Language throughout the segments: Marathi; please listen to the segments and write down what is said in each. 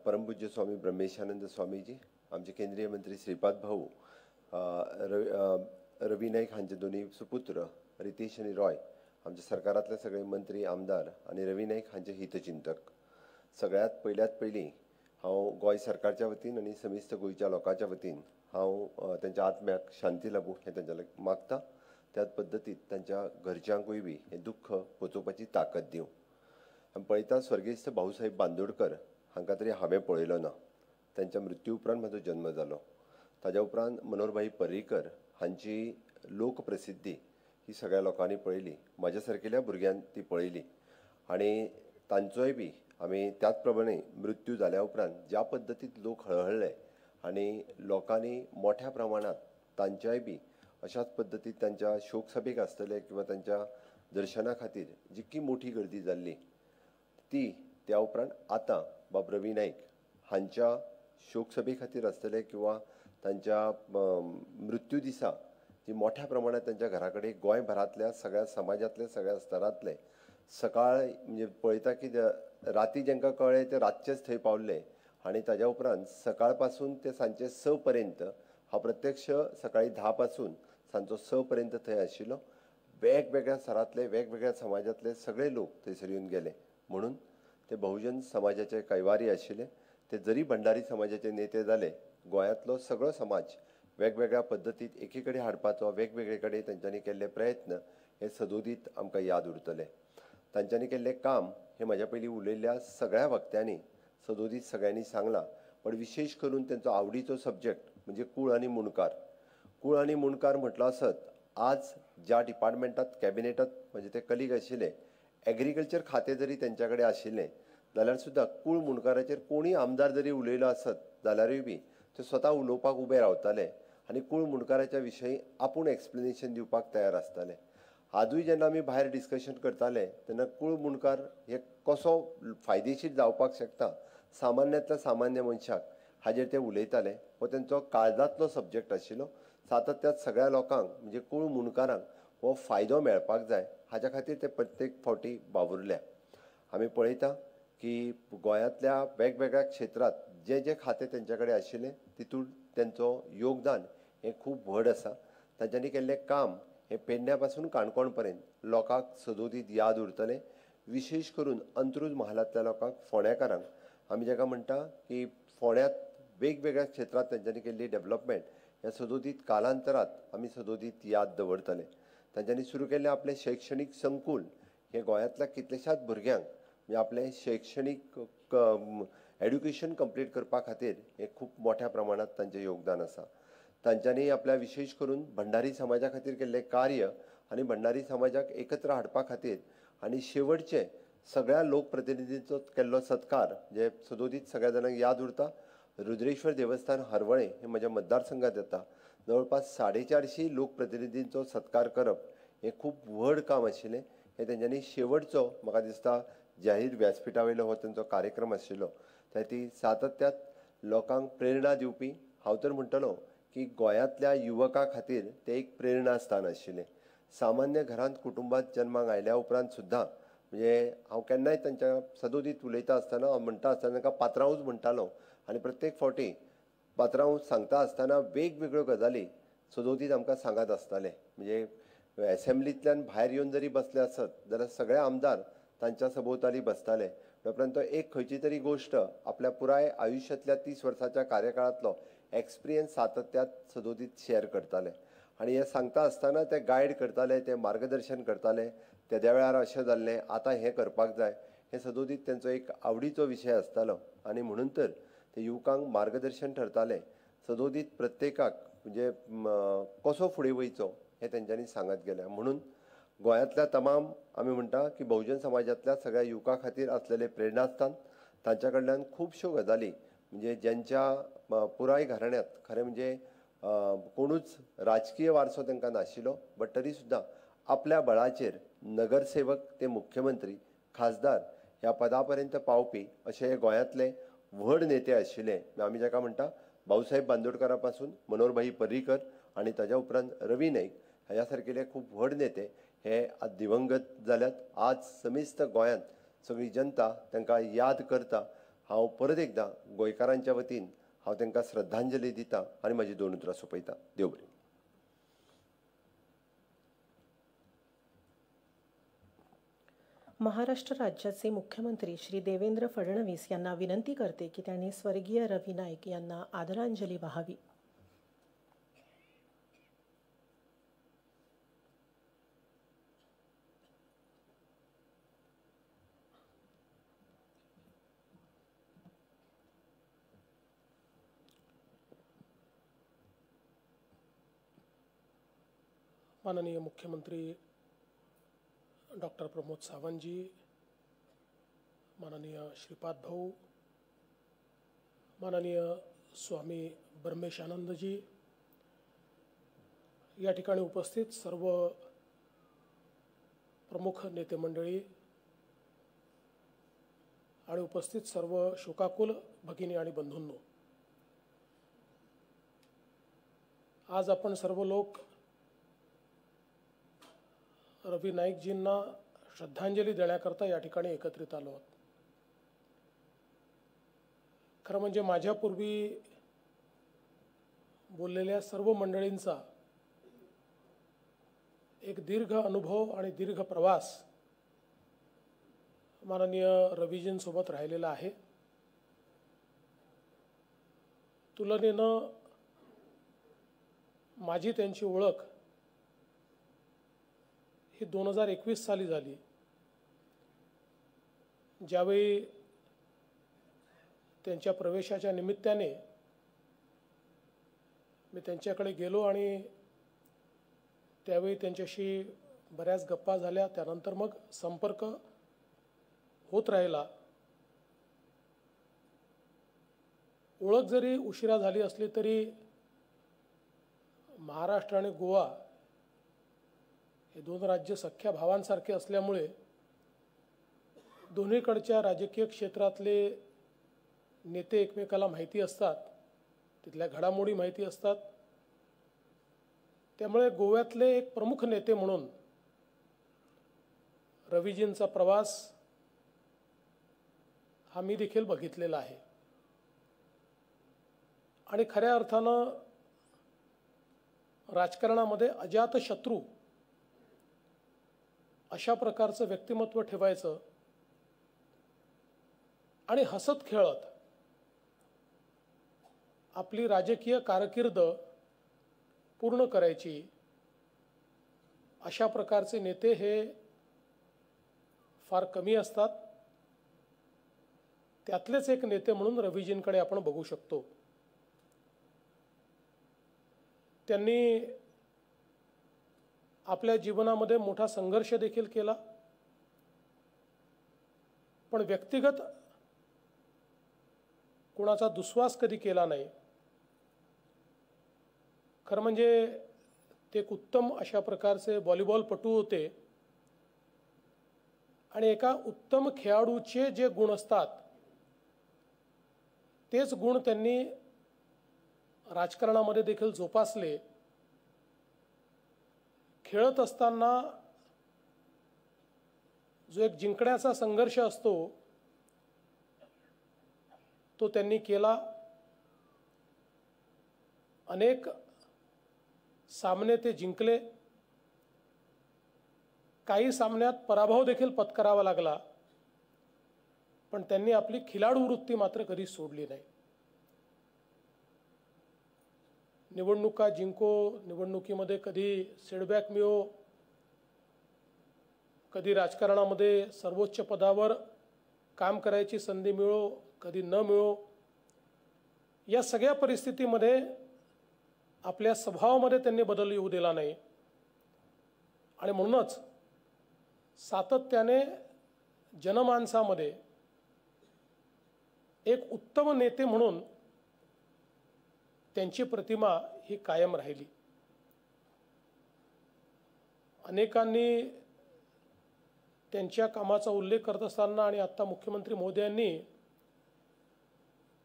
परमपूज्य स्वामी ब्रह्मेशानंद स्वामीजी, आमचे केंद्रीय मंत्री श्रीपाद भाऊ, रवी नाईक हांचे दोन्ही सुपुत्र रितेश आणि रॉय, आमच्या सरकारातले सगळे मंत्री आमदार आणि रवी नाईक हांचे हितचिंतक, सगळ्यात पयली हांव गोंय सरकारच्या वतीन आणि समिस्त गोंयच्या लोकांच्या वतीन हांव त्यांच्या आत्म्याक शांती लाभूं हें तेंच्या मागता। त्याच पद्दतीत त्यांच्या घरच्यांकूय बी हें दुख्ख पोचोवपाची ताकद दिवं। आमी पळयता स्वर्गीय भाऊसाहेब बांदोडकर हांकां तरी हांवें पळयलो ना, त्यांच्या मृत्यू उपरांत म्हजो जन्म जालो। ताज्या उपरांत मनोहरभाई पर्रीकर हांची लोकप्रसिद्धी ही सगळ्या लोकांनी पळयली, म्हाज्या सारकेल्या भुरग्यांनी ती पळयली आनी तांचोय बी आमी त्याच प्रमाणे मृत्यू जाल्या उपरांत ज्या पद्दतीत लोक हळहळ्ळे आनी लोकांनी मोठ्या प्रमाणात तांच्याय बी अशाच पद्दतीत त्यांच्या शोक सभेक आसतले किंवा त्यांच्या दर्शना खातीर जितकी मोठी गर्दी जाल्ली ती त्या उपरांत आतां बाब रवी नाईक हांच्या शोक सभे खातीर आसतले किंवा तांच्या मृत्यू दिसा जी मोठ्या प्रमाणात त्यांच्या घरा कडेन गोंयभरांतल्या सगळ्या समाजांतले सगळ्या स्तरांतले सकाळ म्हणजे पळयता की राती जांकां कळ्ळें ते रातचेच थंय पावले आनी ताज्या उपरांत सकाळ पासून ते सांजे 6 पर्यंत हांव प्रत्यक्ष सकाळी 10 पासून सांजचो 6 पर्यंत थंय आशिल्लो। वेगवेगळ्या स्तरांतले वेगवेगळ्या समाजांतले सगळे लोक थंयसर येवन गेले म्हणून ते बहुजन समाजाचे कैवारी आशिल्ले। ते जरी भंडारी समाजाचे नेते जाले, गोंयांतलो सगळो समाज वेगवेगळ्या पद्दतीत एके कडेन हाडपाचो वेगवेगळे कडेन तांच्यांनी केल्ले प्रयत्न हे सदोदीत आमकां याद उरतले। तांच्यांनी केल्लें काम हे म्हाज्या पयलीं उलयल्ल्या सगळ्या वक्त्यांनी सदोदीत सगळ्यांनी सांगलां, पण विशेश करून तेंचो आवडीचो सब्जेक्ट म्हणजे कूळ आनी मुणकार। कूळ आनी मुणकार म्हटलो आसत आज ज्या डिपार्टमेंटात कॅबिनेटात म्हणजे ते कलीग आशिल्ले, एग्रीकल्चर खातें जरी तेंच्या कडेन आशिल्लें जाल्यार सुद्दां कूळ मुणकाराचेर कोणी आमदार जरी उलयलो आसत जाल्यारूय बी ते स्वता उलोवपाक उबे रावताले आनी कूळ मुणकाराच्या विशयी आपूण एक्सप्लेनेशन दिवपाक तयार आसताले। आजूय जेन्ना आमी भायर डिस्कशन करताले तेन्ना कूळ मुणकार हे कसो फायदेशीर जावपाक शकता सामान्यांतल्या सामान्य मनशाक हाजेर ते उलयताले। हो तेंचो काळजांतलो सब्जेक्ट आशिल्लो। सातत्यात सगळ्या लोकांक म्हणजे कूळ मुणकारांक हो फायदो मेळपाक जाय हाच्या खातीर ते प्रत्येक फावटी वावुरल्या। आमी पळयता की गोंयांतल्या वेगवेगळ्या क्षेत्रांत जे जे खातें तेंच्या कडेन आशिल्लें तितून तेंचो योगदान हें खूब व्हड आसा। तांच्यांनी केल्लें काम हे पेडण्या पासून काणकोण पर्यंत लोकांक सदोदीत याद उरतलें। विशेष करून अंत्रूज महालांतल्या लोकांक फोंड्याकारांक आमी जाका म्हणटा की फोंड्यांत वेगवेगळ्या क्षेत्रांत तांच्यांनी केल्ली डेव्हलपमेंट ह्या सदोदीत कालांतरांत आमी सदोदीत याद दवरतले। तांच्यांनी सुरू केल्लें आपलें शैक्षणीक संकूल हे गोंयांतल्या कितल्याशाच भुरग्यांक म्हणजे आपलें शैक्षणीक एड्युकेशन कंप्लीट करपा खातीर हें खूब मोठ्या प्रमाणात तांचें योगदान आसा। तांच्यांनी आपल्या विशेष करून भंडारी समाजा खातीर केल्लें कार्य आनी भंडारी समाजाक एकत्र हाडपा खातीर आनी शेवटचे सगळ्या लोकप्रतिनिधींचो केल्लो सत्कार जे सदोदीत सगळ्या जाणांक याद उरता। रुद्रेश्वर देवस्थान हरवळें हे म्हज्या मतदारसंघात येता। जवळपास 450 लोकप्रतिनिधींचो सत्कार करप हें खूब व्हड काम आशिल्लें। हे तेंच्यांनी शेवटचो म्हाका दिसता जाहीर व्यासपिठा वयलो हो तेंचो कार्यक्रम आशिल्लो। ती सातत्यात लोकांक प्रेरणा दिवपी हांव तर म्हणटलो की गोंयांतल्या युवकां खातीर तें एक प्रेरणा स्थान आशिल्लें। सामान्य घरांत कुटुंबात जल्माक आयल्या उपरांत सुद्दां म्हणजे हांव केन्नाय तांच्या सदोदीत उलयता आसतना हांव म्हणटा आसतना तांकां पात्रांवूच म्हणटालो आनी प्रत्येक फावटी पात्रांव सांगता आसतना वेगवेगळ्यो गजाली सदोदीत आमकां सांगत आसताले। म्हणजे एसेंब्लींतल्यान भायर येवन जरी बसले आसत जाल्यार सगळे आमदार तांच्या सभोवताली बसताले। उपरांत एक खंयची तरी गोश्ट आपल्या पुराय आयुश्यांतल्या 30 वर्सांच्या कार्यकाळांतलो एक्सपिरियन्स सातत्यात सदोदीत शेअर करताले आनी हें सांगता आसतना ते गायड करताले, ते मार्गदर्शन करताले। त्या वेळार अशें जाल्लें, आतां हें करपाक जाय, हें सदोदीत तेंचो एक आवडीचो विशय आसतालो आनी म्हणून तर ते युवकांक मार्गदर्शन ठरताले। सदोदीत प्रत्येकाक म्हणजे कसो फुडें वयचो हें तेंच्यांनी सांगत गेल्या। म्हणून गोंयांतल्या तमाम आमी म्हणटा की बहुजन समाजांतल्या सगळ्या युवकां खातीर आसलेलें प्रेरणास्थान तांच्या कडल्यान खुबश्यो गजाली म्हणजे ज्यांच्या पुराय घराण्यांत खरें म्हणजे कोणूच राजकीय वारसो तांकां नाशिल्लो, बट तरी सुद्दां आपल्या बळाचेर नगरसेवक ते मुख्यमंत्री खासदार ह्या पदा पर्यंत पावपी अशे हे गोंयांतले व्हड नेते आशिल्ले। आमी जाका म्हणटा भाऊसाहेब बांदोडकरा पासून मनोहरभाई पर्रीकर आनी ताज्या उपरांत रवी नाईक ह्या सारकेले खूब व्हड नेते हे आज दिवंगत जाल्यात। आज समिस्त गोंयांत सगळी जनता तांकां याद करता हांव परत एकदां गोंयकारांच्या वतीन हांव तांकां श्रद्धांजली दिता आनी म्हजी 2 उतरां सोंपयता. देव बरें. महाराष्ट्र राज्याचे मुख्यमंत्री श्री देवेंद्र फडणवीस यांना विनंती करते की त्यांनी स्वर्गीय रवी नाईक यांना आदरांजली वाहावी. माननीय मुख्यमंत्री डॉक्टर प्रमोद सावंत जी, माननीय श्रीपाद भाऊ, माननीय स्वामी ब्रह्मेशानंद जी, या ठिकाणी उपस्थित सर्व प्रमुख नेते मंडळी आणि उपस्थित सर्व शोकाकुल भगिनी आणि बंधूंनो, आज आपण सर्व लोक रवी नाईकजींना श्रद्धांजली देण्याकरता या ठिकाणी एकत्रित आलो आहोत. खरं म्हणजे माझ्यापूर्वी बोललेल्या सर्व मंडळींचा एक दीर्घ अनुभव आणि दीर्घ प्रवास माननीय रवीजींसोबत राहिलेला आहे. तुलनेनं माझी त्यांची ओळख ही 2021 साली झाली, ज्यावेळी त्यांच्या प्रवेशाच्या निमित्ताने मी त्यांच्याकडे गेलो आणि त्यावेळी त्यांच्याशी बऱ्याच गप्पा झाल्या. त्यानंतर मग संपर्क होत राहिला. ओळख जरी उशिरा झाली असली तरी महाराष्ट्र आणि गोवा हे 2 राज्य सख्या भावांसारखे असल्यामुळे दोन्हीकडच्या राजकीय क्षेत्रातले नेते एकमेकाला माहिती असतात, तिथल्या घडामोडी माहिती असतात. त्यामुळे गोव्यातले एक प्रमुख नेते म्हणून रवीजींचा प्रवास हा मी देखील बघितलेला आहे. आणि खऱ्या अर्थानं राजकारणामध्ये अजातशत्रू अशा प्रकारचं व्यक्तिमत्व ठेवायचं आणि हसत खेळत आपली राजकीय कारकीर्द पूर्ण करायची, अशा प्रकारचे नेते हे फार कमी असतात. त्यातलेच एक नेते म्हणून रवीजींकडे आपण बघू शकतो. त्यांनी आपल्या जीवनामध्ये मोठा संघर्ष देखील केला, पण व्यक्तिगत कोणाचा दुस्वास कधी केला नाही. खरं म्हणजे ते एक उत्तम अशा प्रकारचे व्हॉलीबॉलपटू होते आणि एका उत्तम खेळाडूचे जे गुण असतात तेच गुण त्यांनी राजकारणामध्ये देखील जोपासले. खेळत असताना जो एक जिंकण्याचा संघर्ष असतो तो त्यांनी केला. अनेक सामने ते जिंकले. काही सामन्यात पराभव देखील पत्करावा लागला, पण त्यांनी आपली खिलाडू वृत्ती मात्र कधी सोडली नाही. निवडणुका जिंको, निवडणुकीमध्ये कधी सेटबॅक मिळो, कधी राजकारणामध्ये सर्वोच्च पदावर काम करायची संधी मिळो, कधी न मिळो, या सगळ्या परिस्थितीमध्ये आपल्या स्वभावामध्ये त्यांनी बदल येऊ दिला नाही. आणि म्हणूनच सातत्याने जनमानसामध्ये एक उत्तम नेते म्हणून त्यांची प्रतिमा ही कायम राहिली. अनेकांनी त्यांच्या कामाचा उल्लेख करत असताना आणि आता मुख्यमंत्री महोदयांनी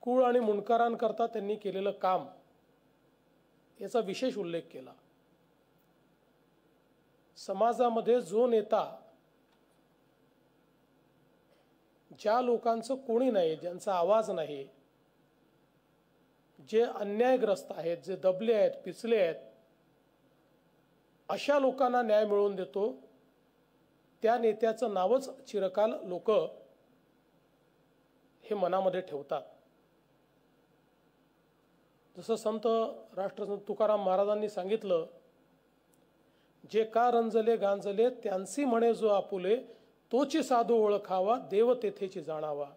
कुळ आणि मुंडकरांकरता त्यांनी केलेलं काम याचा विशेष उल्लेख केला. समाजामध्ये जो नेता ज्या लोकांचं कोणी नाही, ज्यांचा आवाज नाही, जे अन्यायग्रस्त आहेत, जे दबले आहेत, पिचले आहेत, अशा लोकांना न्याय मिळवून देतो, त्या नेत्याचं नावच चिरकाल लोक हे मनामध्ये ठेवतात. जसं संत राष्ट्रसंत तुकाराम महाराजांनी सांगितलं, जे का रंजले गांजले त्यांसी म्हणे जो आपुले, तोची साधू ओळखावा देव तेथेची जाणावा.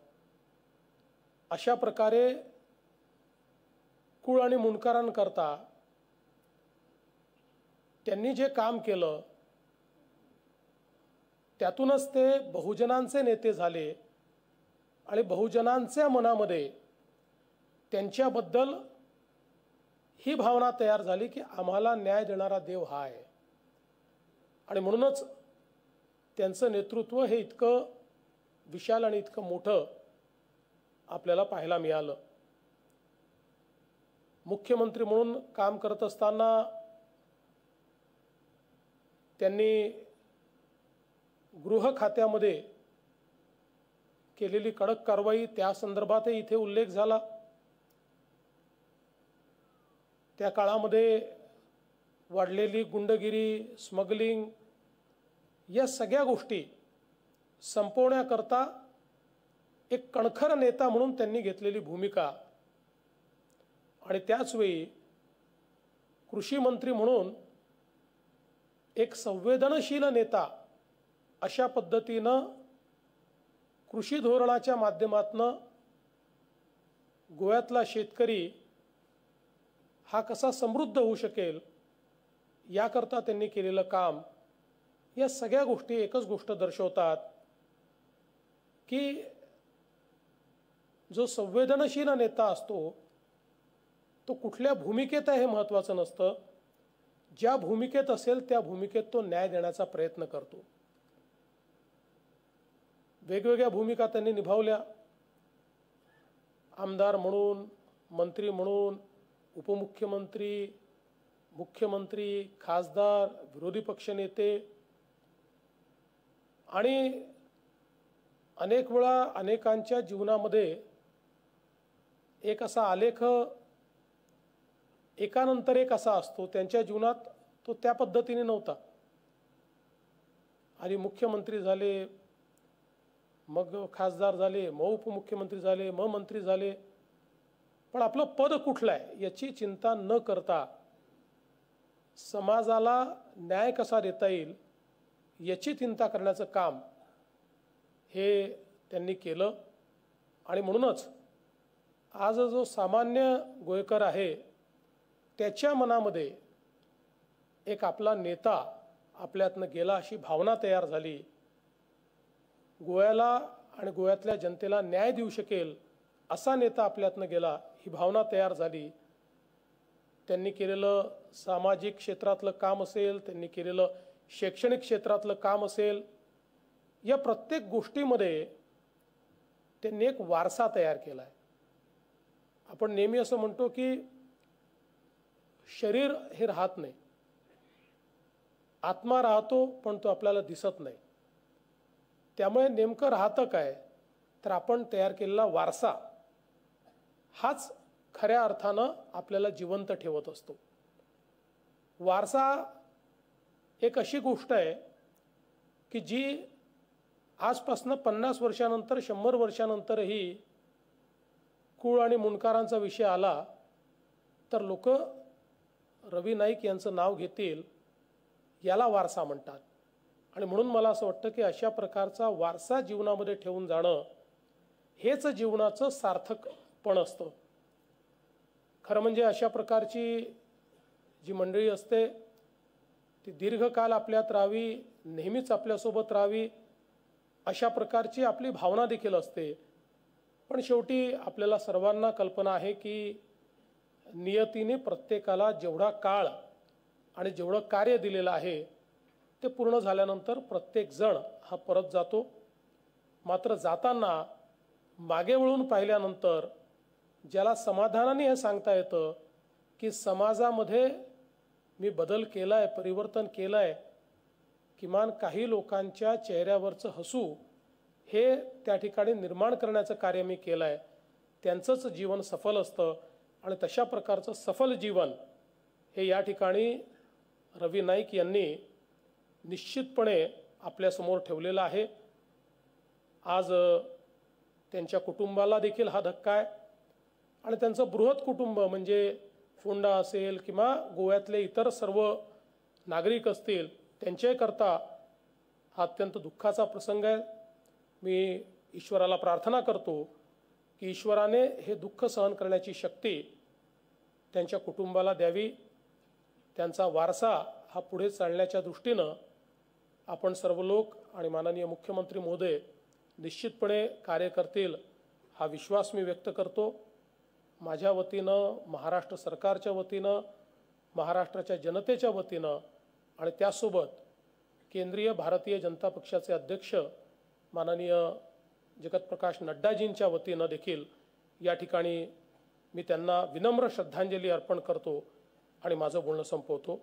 अशा प्रकारे कुळ आणि मुंडकरांकरता त्यांनी जे काम केलं त्यातूनच ते बहुजनांचे नेते झाले आणि बहुजनांच्या मनामध्ये त्यांच्याबद्दल ही भावना तयार झाली की आम्हाला न्याय देणारा देव हा आहे. आणि म्हणूनच त्यांचं नेतृत्व हे इतकं विशाल आणि इतकं मोठं आपल्याला पाहायला मिळालं. मुख्यमंत्री म्हणून काम करत असताना त्यांनी गृह खात्यामध्ये केलेली कडक कारवाई, त्या संदर्भातही इथे उल्लेख झाला. त्या काळामध्ये वाढलेली गुंडगिरी, स्मगलिंग, या सगळ्या गोष्टी संपवण्याकरता एक कणखर नेता म्हणून त्यांनी घेतलेली भूमिका आणि त्याचवेळी कृषी मंत्री म्हणून एक संवेदनशील नेता अशा पद्धतीनं कृषी धोरणाच्या माध्यमातून गोव्यातला शेतकरी हा कसा समृद्ध होऊ शकेल याकरता त्यांनी केलेलं काम, या सगळ्या गोष्टी एकच गोष्ट दर्शवतात की जो संवेदनशील नेता असतो तो कुठल्या भूमिकेत आहे हे महत्त्वाचं नसतं, ज्या भूमिकेत असेल त्या भूमिकेत तो न्याय देण्याचा प्रयत्न करतो. वेगवेगळ्या भूमिका त्यांनी निभावल्या. आमदार म्हणून, मंत्री म्हणून, उपमुख्यमंत्री, मुख्यमंत्री, खासदार, विरोधी पक्षनेते आणि अनेक वेळा अनेकांच्या जीवनामध्ये एक असा आलेख एकानंतर एक असा असतो. त्यांच्या जीवनात तो त्या पद्धतीने नव्हता. आणि मुख्यमंत्री झाले, मग खासदार झाले, मग उपमुख्यमंत्री झाले, मग मंत्री झाले, पण आपलं पद कुठलं आहे याची चिंता न करता समाजाला न्याय कसा देता येईल याची चिंता करण्याचं काम हे त्यांनी केलं. आणि म्हणूनच आज जो सामान्य गोयकर आहे त्याच्या मनामध्ये एक आपला नेता आपल्यातनं गेला अशी भावना तयार झाली. गोव्याला आणि गोव्यातल्या जनतेला न्याय देऊ शकेल असा नेता आपल्यातनं गेला ही भावना तयार झाली. त्यांनी केलेलं सामाजिक क्षेत्रातलं काम असेल, त्यांनी केलेलं शैक्षणिक क्षेत्रातलं काम असेल, या प्रत्येक गोष्टीमध्ये त्यांनी एक वारसा तयार केला आहे. आपण नेहमी असं म्हणतो की शरीर हे राहत नाही, आत्मा राहतो पण तो आपल्याला दिसत नाही. त्यामुळे नेमकं राहतं काय तर आपण तयार केलेला वारसा हाच खऱ्या अर्थानं आपल्याला जिवंत ठेवत असतो. वारसा एक अशी गोष्ट आहे की जी आजपासून 50 वर्षानंतर 100 वर्षानंतरही कुळ आणि मुंडकरांचा विषय आला तर लोक रवी नाईक यांचं नाव घेतील, याला वारसा म्हणतात. आणि म्हणून मला असं वाटतं की अशा प्रकारचा वारसा जीवनामध्ये ठेवून जाणं हेच जीवनाचं सार्थकपण असतं. खरं म्हणजे अशा प्रकारची जी मंडळी असते ती दीर्घकाल आपल्यात राहावी, नेहमीच आपल्यासोबत राहावी अशा प्रकारची आपली भावना देखील असते. पण शेवटी आपल्याला सर्वांना कल्पना आहे की नियतीने प्रत्येकाला जेवढा काळ आणि जेवढं कार्य दिलेलं आहे ते पूर्ण झाल्यानंतर प्रत्येक जण हा परत जातो. मात्र जाताना मागे वळून पाहिल्यानंतर ज्याला समाधानाने हे सांगता येतं की समाजामध्ये मी बदल केलाय, परिवर्तन केलंय, किमान काही लोकांच्या चेहऱ्यावरचं हसू हे त्या ठिकाणी निर्माण करण्याचं कार्य मी केलं आहे. त्यांचंच जीवन सफल असतं आणि तशा प्रकारचं सफल जीवन हे या ठिकाणी रवी नाईक यांनी निश्चितपणे आपल्यासमोर ठेवलेलं आहे. आज त्यांच्या कुटुंबाला देखील हा धक्का आहे आणि त्यांचं बृहत कुटुंब म्हणजे फोंडा असेल किंवा गोव्यातले इतर सर्व नागरिक असतील त्यांच्याकरता हा अत्यंत दुःखाचा प्रसंग आहे. मी ईश्वराला प्रार्थना करतो की ईश्वराने हे दुःख सहन करण्याची शक्ती त्यांच्या कुटुंबाला द्यावी. त्यांचा वारसा हा पुढे चालण्याच्या दृष्टीनं आपण सर्व लोक आणि माननीय मुख्यमंत्री महोदय निश्चितपणे कार्य करतील हा विश्वास मी व्यक्त करतो. माझ्या वतीनं, महाराष्ट्र सरकारच्या वतीनं, महाराष्ट्राच्या जनतेच्या वतीनं आणि त्यासोबत केंद्रीय भारतीय जनता पक्षाचे अध्यक्ष माननीय जगतप्रकाश नड्डाजींच्या वतीनं देखील या ठिकाणी मी त्यांना विनम्र श्रद्धांजली अर्पण करतो आणि माझं बोलणं संपवतो.